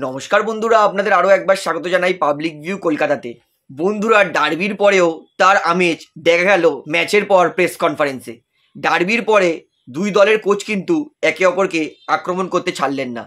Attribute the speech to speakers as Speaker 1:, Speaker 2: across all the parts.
Speaker 1: নমস্কার বন্ধুরা, আপনাদের আরও একবার স্বাগত জানাই পাবলিক ভিউ কলকাতাতে। বন্ধুরা, ডার্বির পরেও তার আমেজ দেখা গেল ম্যাচের পর প্রেস কনফারেন্সে। ডার্বির পরে দুই দলের কোচ কিন্তু একে অপরকে আক্রমণ করতে ছাড়লেন না।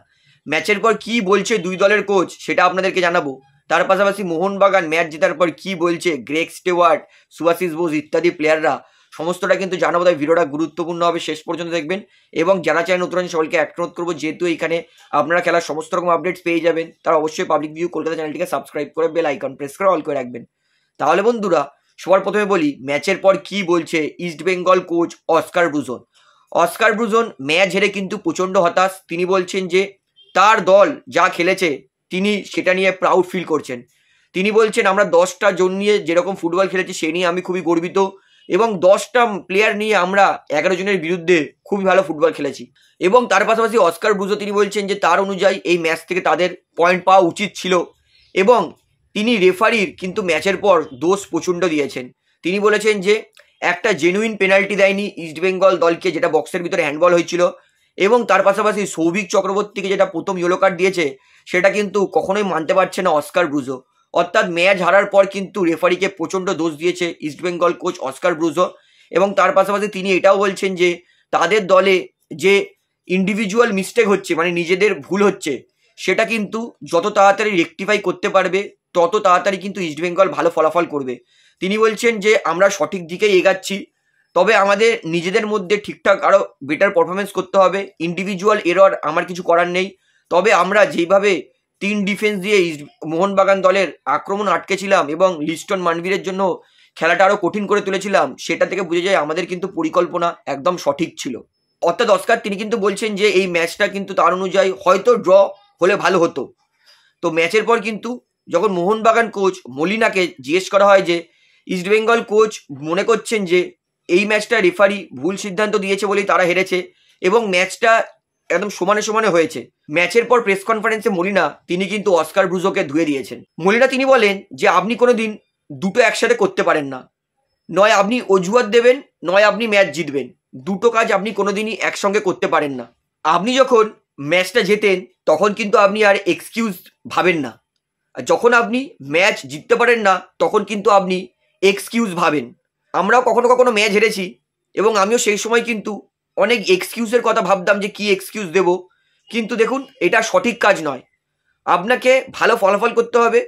Speaker 1: ম্যাচের পর কি বলছে দুই দলের কোচ সেটা আপনাদেরকে জানাবো। তার পাশাপাশি মোহনবাগান ম্যাচ জেতার পর কি বলছে গ্রেগ স্টেওয়ার্ট, সুভাশিস বোস ইত্যাদি প্লেয়াররা, সমস্তটা কিন্তু জানাবো। তাই ভিডিওটা গুরুত্বপূর্ণ হবে, শেষ পর্যন্ত দেখবেন। এবং যারা চায় নতুন সকলকে অনুরোধ করবো, যেহেতু এখানে আপনারা খেলার সমস্ত রকম আপডেটস পেয়ে যাবেন, তারা অবশ্যই পাবলিক ভিউ কলকাতা চ্যানেলটিকে সাবস্ক্রাইব করে বেল আইকন প্রেস করে অল করে রাখবেন। তাহলে বন্ধুরা, সবার প্রথমে বলি ম্যাচের পর কি বলছে east Bengal coach Oscar Bruzon. Oscar Bruzon match হেরে কিন্তু প্রচণ্ড হতাশ। তিনি বলছেন যে তার দল যা খেলেছে তিনি সেটা নিয়ে প্রাউড ফিল করছেন। তিনি বলছেন, আমরা 10টা জন নিয়ে যেরকম ফুটবল খেলেছি সে নিয়ে আমি খুবই গর্বিত, এবং 10টা প্লেয়ার নিয়ে আমরা 11 জনের বিরুদ্ধে খুবই ভালো ফুটবল খেলেছি। এবং তার পাশাপাশি অস্কার ব্রুজো তিনি বলছেন যে তার অনুযায়ী এই ম্যাচ থেকে তাদের পয়েন্ট পাওয়া উচিত ছিল, এবং তিনি রেফারির কিন্তু ম্যাচের পর দোষ প্রচণ্ড দিয়েছেন। তিনি বলেছেন যে একটা জেনুইন পেনাল্টি দেয়নি ইস্টবেঙ্গল দলকে, যেটা বক্সের ভিতরে হ্যান্ডবল হয়েছিল, এবং তার পাশাপাশি সৌভিক চক্রবর্তীকে যেটা প্রথম ইয়েলো কার্ড দিয়েছে সেটা কিন্তু কখনোই মানতে পারছে না অস্কার ব্রুজো। অর্থাৎ ম্যাচ হারার পর কিন্তু রেফারিকে প্রচণ্ড দোষ দিয়েছে ইস্টবেঙ্গল কোচ অস্কার ব্রুজো। এবং তার পাশাপাশি তিনি এটাও বলছেন যে তাদের দলে যে ইন্ডিভিজুয়াল মিস্টেক হচ্ছে, মানে নিজেদের ভুল হচ্ছে, সেটা কিন্তু যত তাড়াতাড়ি রেকটিফাই করতে পারবে তত তাড়াতাড়ি কিন্তু ইস্টবেঙ্গল ভালো ফলাফল করবে। তিনি বলছেন যে আমরা সঠিক দিকেই এগাচ্ছি, তবে আমাদের নিজেদের মধ্যে ঠিকঠাক আরও বেটার পারফরমেন্স করতে হবে। ইন্ডিভিজুয়াল এরর আমার কিছু করার নেই, তবে আমরা যেইভাবে 3 ডিফেন্স দিয়ে মোহনবাগান দলের আক্রমণ আটকেছিলাম এবং লিস্টন মানবীরের জন্য খেলাটা আরও কঠিন করে তুলেছিলাম, সেটা থেকে বুঝে যায় আমাদের কিন্তু পরিকল্পনা একদম সঠিক ছিল। অর্থাৎ অস্কার তিনি কিন্তু বলছেন যে এই ম্যাচটা কিন্তু তার অনুযায়ী হয়তো ড্র হলে ভালো হতো। তো ম্যাচের পর কিন্তু যখন মোহনবাগান কোচ মলিনাকে জিজ্ঞেস করা হয় যে ইস্টবেঙ্গল কোচ মনে করছেন যে এই ম্যাচটা রেফারি ভুল সিদ্ধান্ত দিয়েছে বলেই তারা হেরেছে, এবং ম্যাচটা একদম সমানে সমানে হয়েছে। ম্যাচের পর প্রেস কনফারেন্সে মলিনা তিনি কিন্তু অস্কার ব্রুজোকে ধুয়ে দিয়েছেন। মলিনা তিনি বলেন যে আপনি কোনোদিন দুটো একসাথে করতে পারেন না, নয় আপনি অজুহাত দেবেন, নয় আপনি ম্যাচ জিতবেন। দুটো কাজ আপনি কোনোদিনই একসঙ্গে করতে পারেন না। আপনি যখন ম্যাচটা জেতেন তখন কিন্তু আপনি আর এক্সকিউজ ভাবেন না, আর যখন আপনি ম্যাচ জিততে পারেন না তখন কিন্তু আপনি এক্সকিউজ ভাবেন। আমরাও কখনো কখনো ম্যাচ হেরেছি, এবং আমিও সেই সময় কিন্তু অনেক এক্সকিউজের কথা ভাবতাম যে কি এক্সকিউজ দেব, কিন্তু দেখুন এটা সঠিক কাজ নয়। আপনাকে ভালো ফলাফল করতে হবে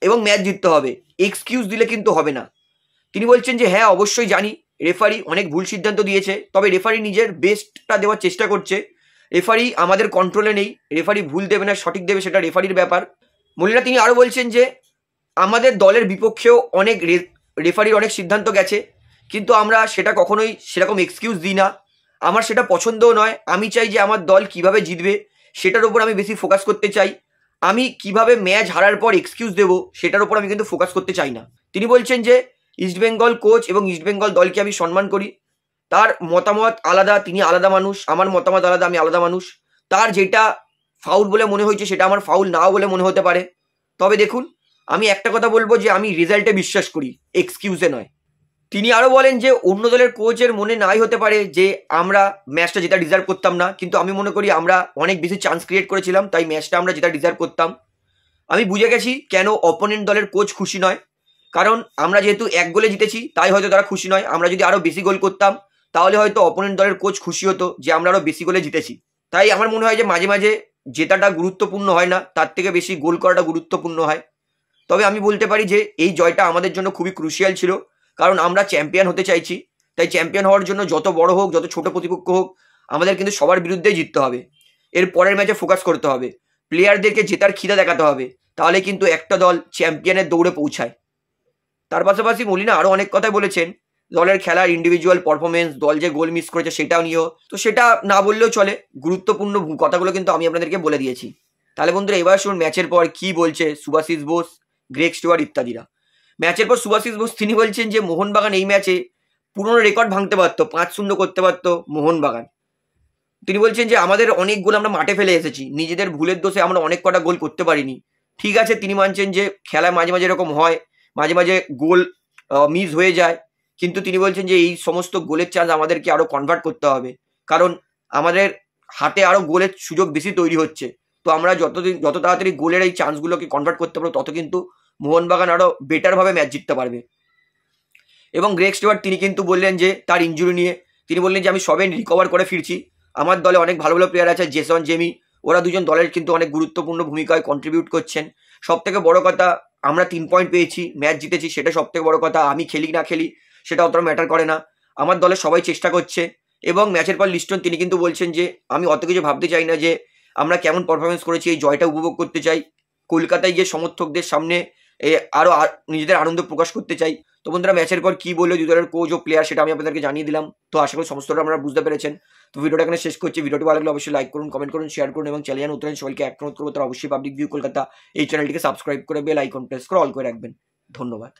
Speaker 1: এবং ম্যাচ জিততে হবে, এক্সকিউজ দিলে কিন্তু হবে না। তিনি বলছেন যে হ্যাঁ, অবশ্যই জানি রেফারি অনেক ভুল সিদ্ধান্ত দিয়েছে, তবে রেফারি নিজের বেস্টটা দেওয়ার চেষ্টা করছে। রেফারি আমাদের কন্ট্রোলে নেই, রেফারি ভুল দেবে না সঠিক দেবে সেটা রেফারির ব্যাপার। মলিনা তিনি আরও বলছেন যে আমাদের দলের বিপক্ষেও অনেক রেফারির অনেক সিদ্ধান্ত গেছে, কিন্তু আমরা সেটা কখনোই সেরকম এক্সকিউজ দিই না। আমার সেটা পছন্দও নয়। আমি চাই যে আমার দল কিভাবে জিতবে সেটার উপর আমি বেশি ফোকাস করতে চাই। আমি কিভাবে ম্যাচ হারার পর এক্সকিউজ দেবো সেটার উপর আমি কিন্তু ফোকাস করতে চাই না। তিনি বলছেন যে ইস্টবেঙ্গল কোচ এবং ইস্টবেঙ্গল দলকে আমি সম্মান করি, তার মতামত আলাদা, তিনি আলাদা মানুষ, আমার মতামত আলাদা, আমি আলাদা মানুষ। তার যেটা ফাউল বলে মনে হয়েছে সেটা আমার ফাউল নাও বলে মনে হতে পারে। তবে দেখুন, আমি একটা কথা বলবো যে আমি রেজাল্টে বিশ্বাস করি, এক্সকিউজে নয়। তিনি আরও বলেন যে অন্য দলের কোচের মনে নাই হতে পারে যে আমরা ম্যাচটা যেটা ডিজার্ভ করতাম না, কিন্তু আমি মনে করি আমরা অনেক বেশি চান্স ক্রিয়েট করেছিলাম, তাই ম্যাচটা আমরা যেটা ডিজার্ভ করতাম। আমি বুঝে গেছি কেন অপোনেন্ট দলের কোচ খুশি নয়, কারণ আমরা যেহেতু 1 গোলে জিতেছি তাই হয়তো তারা খুশি নয়। আমরা যদি আরও বেশি গোল করতাম তাহলে হয়তো অপোনেন্ট দলের কোচ খুশি হতো যে আমরা আরও বেশি গোলে জিতেছি। তাই আমার মনে হয় যে মাঝে মাঝে জেতাটা গুরুত্বপূর্ণ হয় না, তার থেকে বেশি গোল করাটা গুরুত্বপূর্ণ হয়। তবে আমি বলতে পারি যে এই জয়টা আমাদের জন্য খুবই ক্রুশিয়াল ছিল, কারণ আমরা চ্যাম্পিয়ন হতে চাইছি। তাই চ্যাম্পিয়ন হওয়ার জন্য যত বড় হোক যত ছোট প্রতিপক্ষ হোক আমাদের কিন্তু সবার বিরুদ্ধেই জিততে হবে। এর পরের ম্যাচে ফোকাস করতে হবে, প্লেয়ারদেরকে জেতার খিদা দেখাতে হবে, তাহলে কিন্তু একটা দল চ্যাম্পিয়নের দৌড়ে পৌঁছায়। তার পাশাপাশি মলিনা আরও অনেক কথাই বলেছেন, দলের খেলার ইন্ডিভিজুয়াল পারফরমেন্স, দল যে গোল মিস করেছে সেটাও নিয়েও। তো সেটা না বললেও চলে, গুরুত্বপূর্ণ কথাগুলো কিন্তু আমি আপনাদেরকে বলে দিয়েছি। তাহলে বন্ধুরা, এবার শুনুন ম্যাচের পর কি বলছে সুভাশিস বোস, গ্রেগ স্টুয়ার্ট ইত্যাদিরা। ম্যাচের পর সুভাশিস বোস তিনি বলছেন যে মোহনবাগান এই ম্যাচে পুরনো রেকর্ড ভাঙতে পারতো, 5-0 করতে পারতো মোহনবাগান। তিনি বলছেন যে আমাদের অনেক গোল আমরা মাঠে ফেলে এসেছি, নিজেদের ভুলের দোষে আমরা অনেক কটা গোল করতে পারিনি। ঠিক আছে, তিনি মানছেন যে খেলায় মাঝে মাঝে এরকম হয়, মাঝে মাঝে গোল মিস হয়ে যায়, কিন্তু তিনি বলছেন যে এই সমস্ত গোলের চান্স আমাদেরকে আরও কনভার্ট করতে হবে, কারণ আমাদের হাতে আরও গোলের সুযোগ বেশি তৈরি হচ্ছে। তো আমরা যত তাড়াতাড়ি গোলের এই চান্সগুলোকে কনভার্ট করতে পারবো তত কিন্তু মোহনবাগান আরও বেটারভাবে ম্যাচ জিততে পারবে। এবং গ্রেগ স্টুয়ার্ট তিনি কিন্তু বললেন যে তার ইনজুরি নিয়ে তিনি বললেন যে আমি সবে রিকভার করে ফিরছি, আমার দলে অনেক ভালো ভালো প্লেয়ার আছে, জেসন জেমি, ওরা দুজন দলের কিন্তু অনেক গুরুত্বপূর্ণ ভূমিকায় কন্ট্রিবিউট করছেন। সব থেকে বড় কথা আমরা 3 পয়েন্ট পেয়েছি, ম্যাচ জিতেছি, সেটা সব থেকে বড় কথা। আমি খেলি না খেলি সেটা অতটা ম্যাটার করে না, আমার দলে সবাই চেষ্টা করছে। এবং ম্যাচের পর লিস্টন তিনি কিন্তু বলছেন যে আমি অত কিছু ভাবতে চাই না, যে আমরা কেমন পারফরমেন্স করেছি, এই জয়টা উপভোগ করতে চাই, কলকাতায় গিয়ে সমর্থকদের সামনে আরও নিজেদের আনন্দ প্রকাশ করতে চাই। তো বন্ধুরা ম্যাচের পর কি বললো দুই দলের কোচ ও প্লেয়ার সেটা আমি আপনাদেরকে জানিয়ে দিলাম। তো আশা করি সমস্তটা আপনারা বুঝতে পেরেছেন। তো ভিডিওটা এখানে শেষ করছি। ভিডিওটি ভালো লাগলে অবশ্যই লাইক করুন, কমেন্ট করুন, শেয়ার করুন এবং চ্যানেল নতুন সবাইকে অনুরোধ করবো তারা অবশ্যই পাবলিক ভিউ কলকাতা এই চ্যানেলটিকে সাবস্ক্রাইব করে বেল আইকন প্রেস করে অল করে রাখবেন। ধন্যবাদ।